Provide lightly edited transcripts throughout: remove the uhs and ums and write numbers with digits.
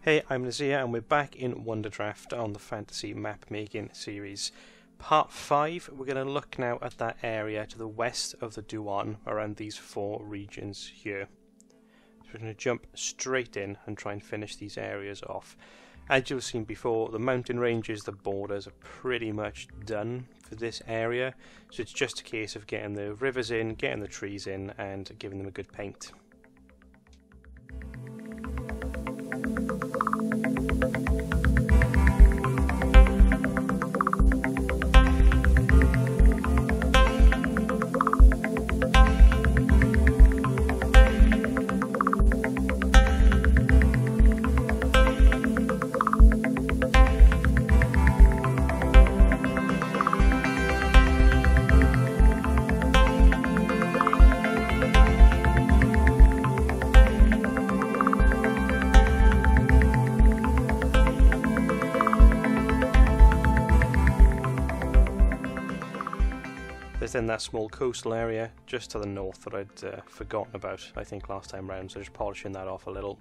Hey, I'm Nazir and we're back in Wonderdraft on the fantasy map making series. Part 5, we're going to look now at that area to the west of the Duan, around these 4 regions here. So we're going to jump straight in and try and finish these areas off. As you've seen before, the mountain ranges, the borders are pretty much done for this area, so it's just a case of getting the rivers in, getting the trees in and giving them a good paint. There's then that small coastal area just to the north that I'd forgotten about, I think, last time round, so just polishing that off a little.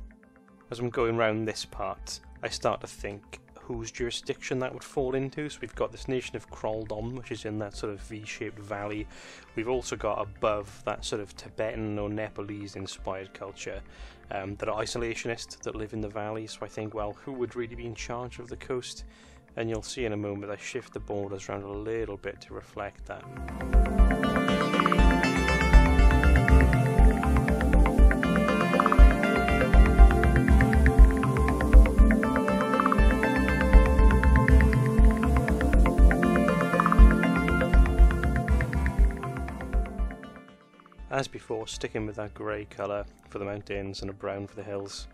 As I'm going round this part, I start to think whose jurisdiction that would fall into. So we've got this nation of Kroldom, which is in that sort of V-shaped valley. We've also got above that sort of Tibetan or Nepalese-inspired culture that are isolationists that live in the valley. So I think, well, who would really be in charge of the coast? And you'll see in a moment I shift the borders around a little bit to reflect that. As before, sticking with that grey colour for the mountains and a brown for the hills.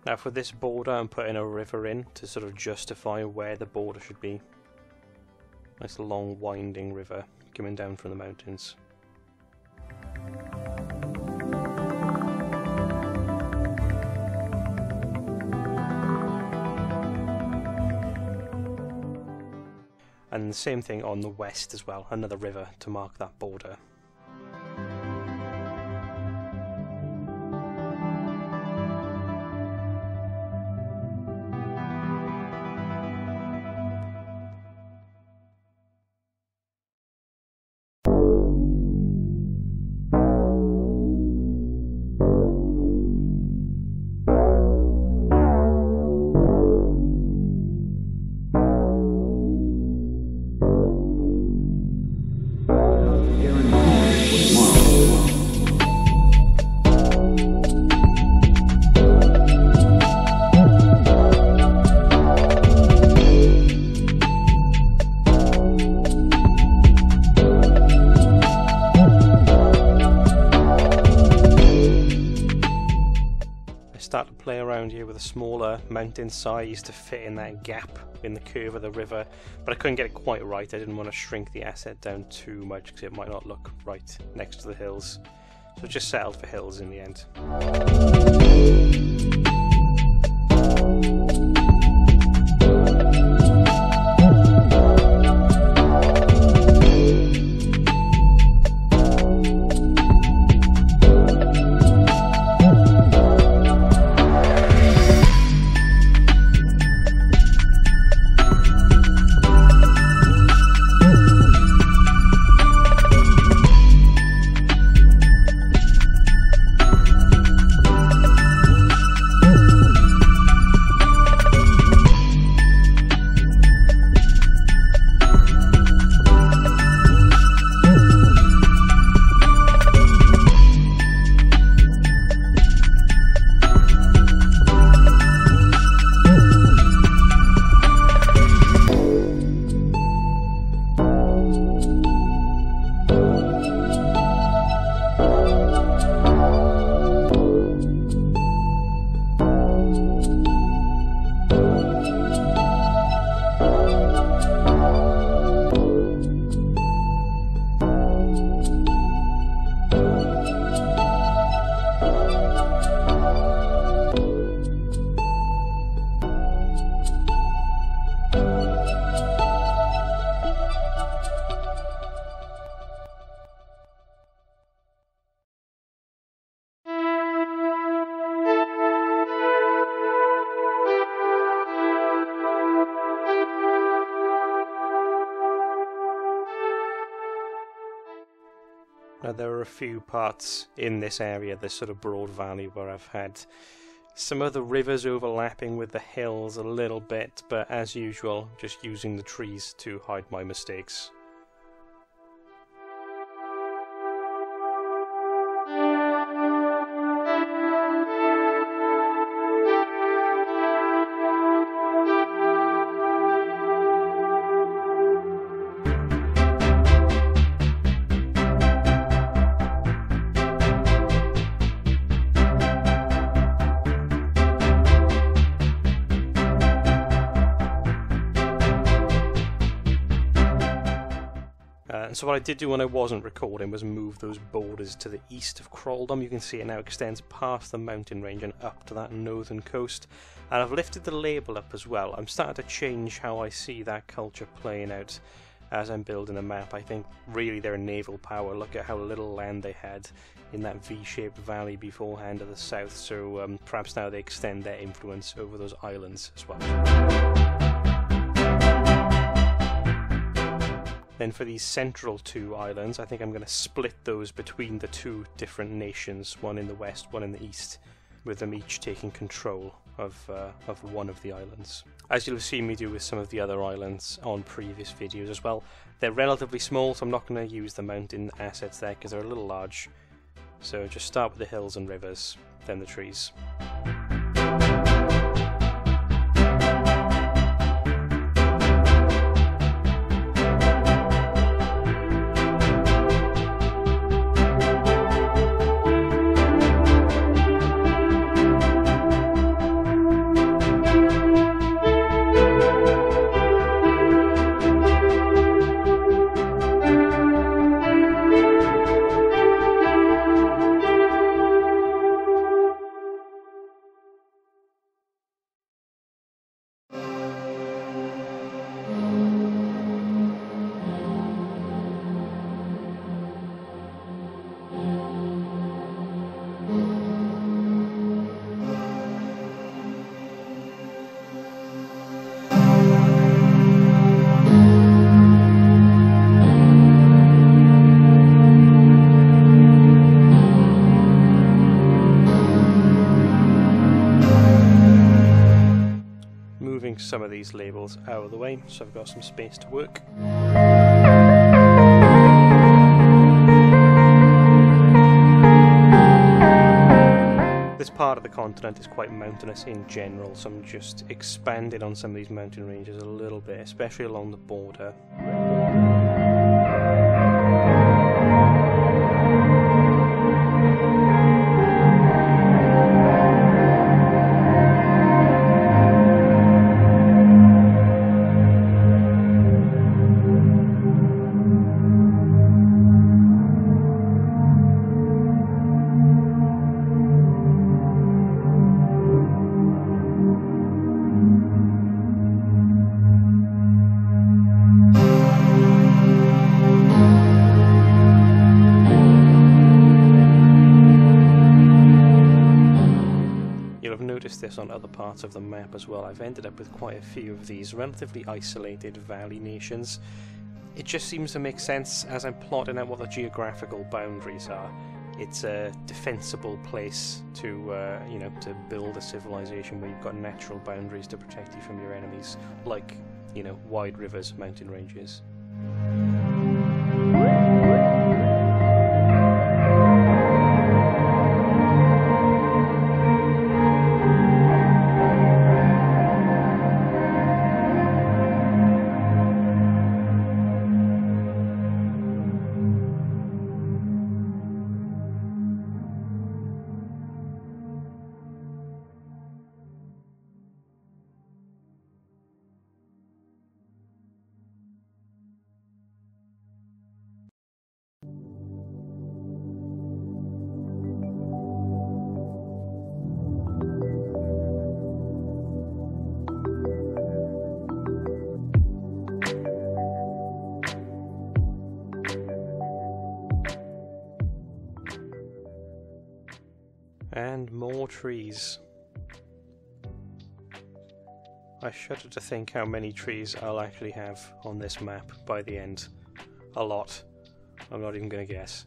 Now for this border I'm putting a river in to sort of justify where the border should be. Nice long winding river coming down from the mountains. And the same thing on the west as well, another river to mark that border. Start to play around here with a smaller mountain size to fit in that gap in the curve of the river, but I couldn't get it quite right. I didn't want to shrink the asset down too much because it might not look right next to the hills, so just settled for hills in the end. Now there are a few parts in this area, this sort of broad valley, where I've had some of the rivers overlapping with the hills a little bit, but as usual, just using the trees to hide my mistakes. So what I did do when I wasn't recording was move those borders to the east of Crolldom. You can see it now extends past the mountain range and up to that northern coast. And I've lifted the label up as well. I'm starting to change how I see that culture playing out as I'm building a map. I think really they're a naval power. Look at how little land they had in that V-shaped valley beforehand to the south. So perhaps now they extend their influence over those islands as well. Then for these central two islands, I think I'm going to split those between the two different nations, one in the west, one in the east, with them each taking control of one of the islands. As you'll have seen me do with some of the other islands on previous videos as well, they're relatively small, so I'm not going to use the mountain assets there because they're a little large. So just start with the hills and rivers, then the trees. Some of these labels out of the way, so I've got some space to work. This part of the continent is quite mountainous in general, so I'm just expanding on some of these mountain ranges a little bit, especially along the border. This on other parts of the map as well. I've ended up with quite a few of these relatively isolated valley nations. It just seems to make sense as I'm plotting out what the geographical boundaries are. It's a defensible place to to build a civilization where you've got natural boundaries to protect you from your enemies, like wide rivers, mountain ranges. And more trees. I shudder to think how many trees I'll actually have on this map by the end. A lot. I'm not even going to guess.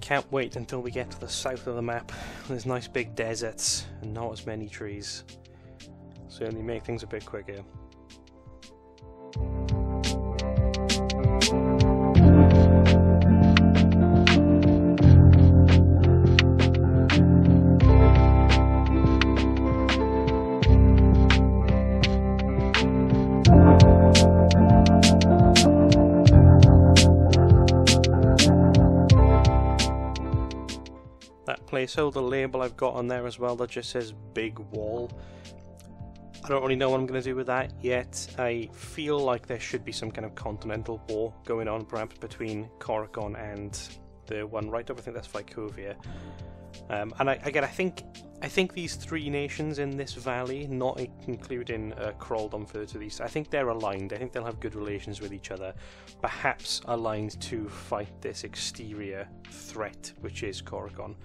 Can't wait until we get to the south of the map. There's nice big deserts and not as many trees. Certainly make things a bit quicker. Placeholder label I've got on there as well that just says big wall. I don't really know what I'm going to do with that yet. I feel like there should be some kind of continental war going on, perhaps between Coricon and the one right up. I think that's Vicovia. And I think these three nations in this valley, not including Kraldom further to the east, I think they're aligned. I think they'll have good relations with each other, perhaps aligned to fight this exterior threat, which is Coricon.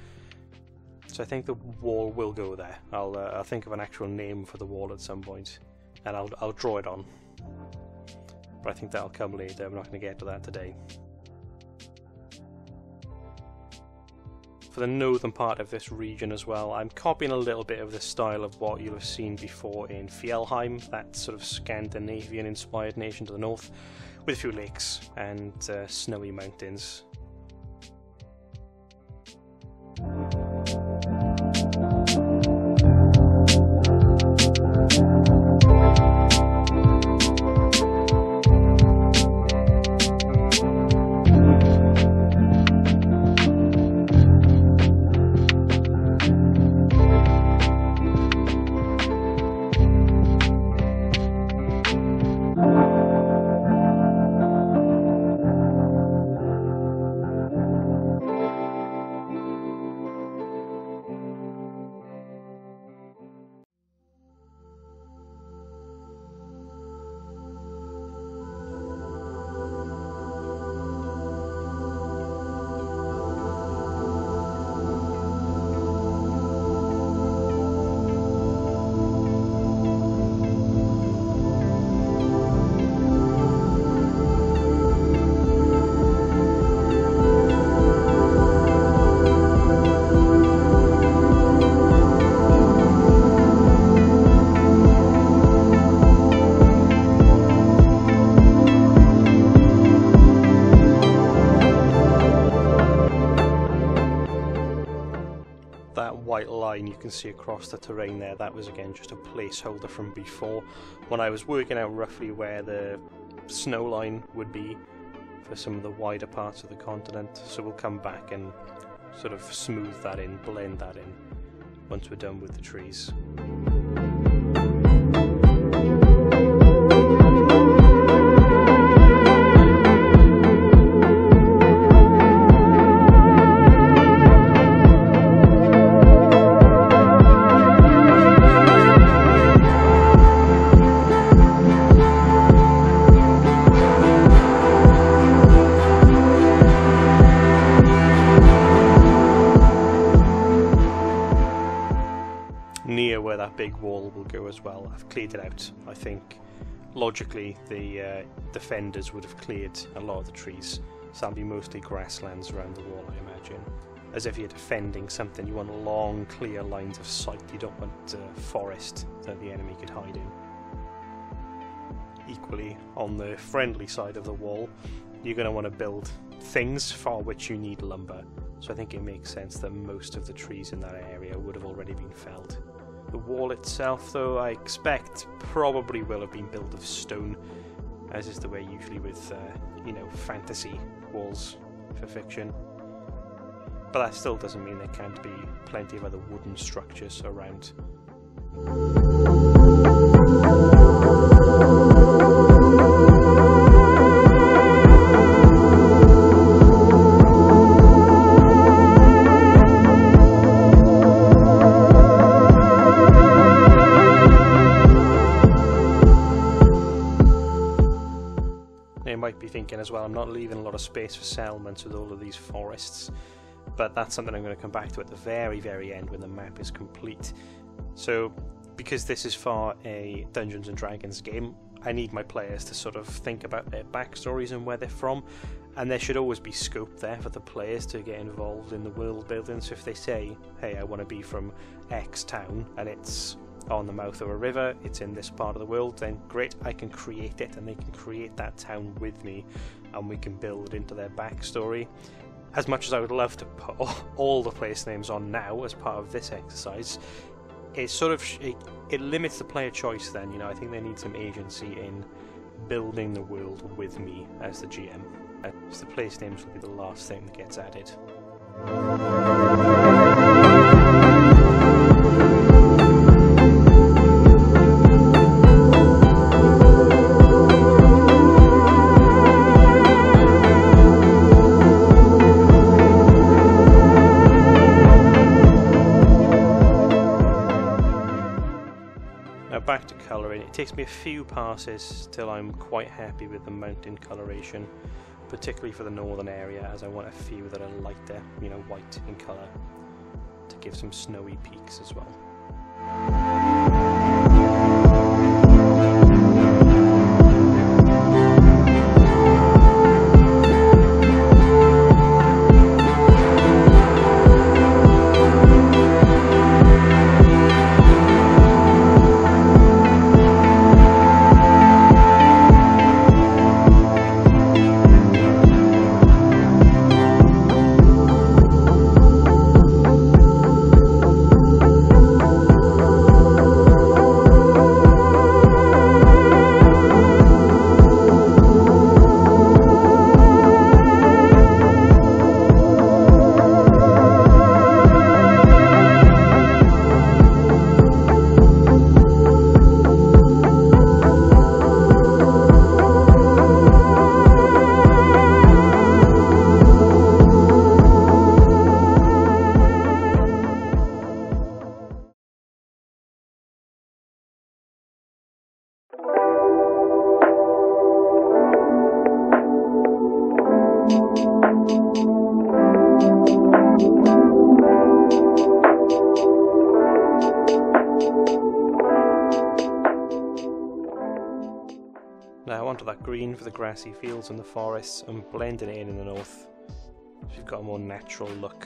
So I think the wall will go there. I'll think of an actual name for the wall at some point, and I'll draw it on. But I think that'll come later. I'm not going to get to that today. For the northern part of this region as well, I'm copying a little bit of the style of what you'll have seen before in Fjellheim, that sort of Scandinavian-inspired nation to the north, with a few lakes and snowy mountains. white line you can see across the terrain there, that was again just a placeholder from before, when I was working out roughly where the snow line would be for some of the wider parts of the continent. So we'll come back and sort of smooth that in, blend that in, once we're done with the trees. Near where that big wall will go as well, I've cleared it out. I think logically the defenders would have cleared a lot of the trees, so that'll be mostly grasslands around the wall, I imagine. As if you're defending something, you want long clear lines of sight, you don't want forest that the enemy could hide in. Equally, on the friendly side of the wall, you're going to want to build things for which you need lumber, so I think it makes sense that most of the trees in that area would have already been felled. The wall itself, though, I expect probably will have been built of stone, as is the way usually with, fantasy walls for fiction. But that still doesn't mean there can't be plenty of other wooden structures around. Might be thinking as well, I'm not leaving a lot of space for settlements with all of these forests, but that's something I'm going to come back to at the very, very end when the map is complete. So, because this is for a Dungeons & Dragons game, I need my players to sort of think about their backstories and where they're from, and there should always be scope there for the players to get involved in the world building. So if they say, hey, I want to be from X town, and it's on the mouth of a river, it's in this part of the world, then great, I can create it and they can create that town with me and we can build into their backstory. As much as I would love to put all the place names on now as part of this exercise, it's sort of it limits the player choice then, I think they need some agency in building the world with me as the GM. So the place names will be the last thing that gets added. Back to colouring. It takes me a few passes till I'm quite happy with the mountain coloration, particularly for the northern area, as I want a few that are lighter, white in colour, to give some snowy peaks as well. Now onto that green for the grassy fields and the forests, and blending it in the north, so you've got a more natural look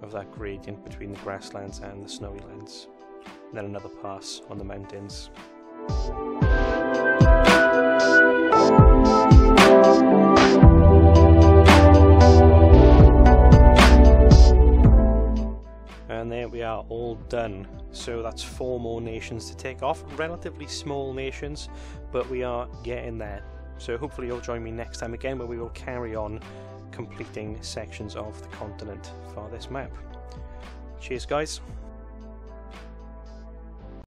of that gradient between the grasslands and the snowy lands. And then another pass on the mountains. And there we are, all done. So that's 4 more nations to take off. Relatively small nations, but we are getting there. So hopefully you'll join me next time again, where we will carry on completing sections of the continent for this map. Cheers guys.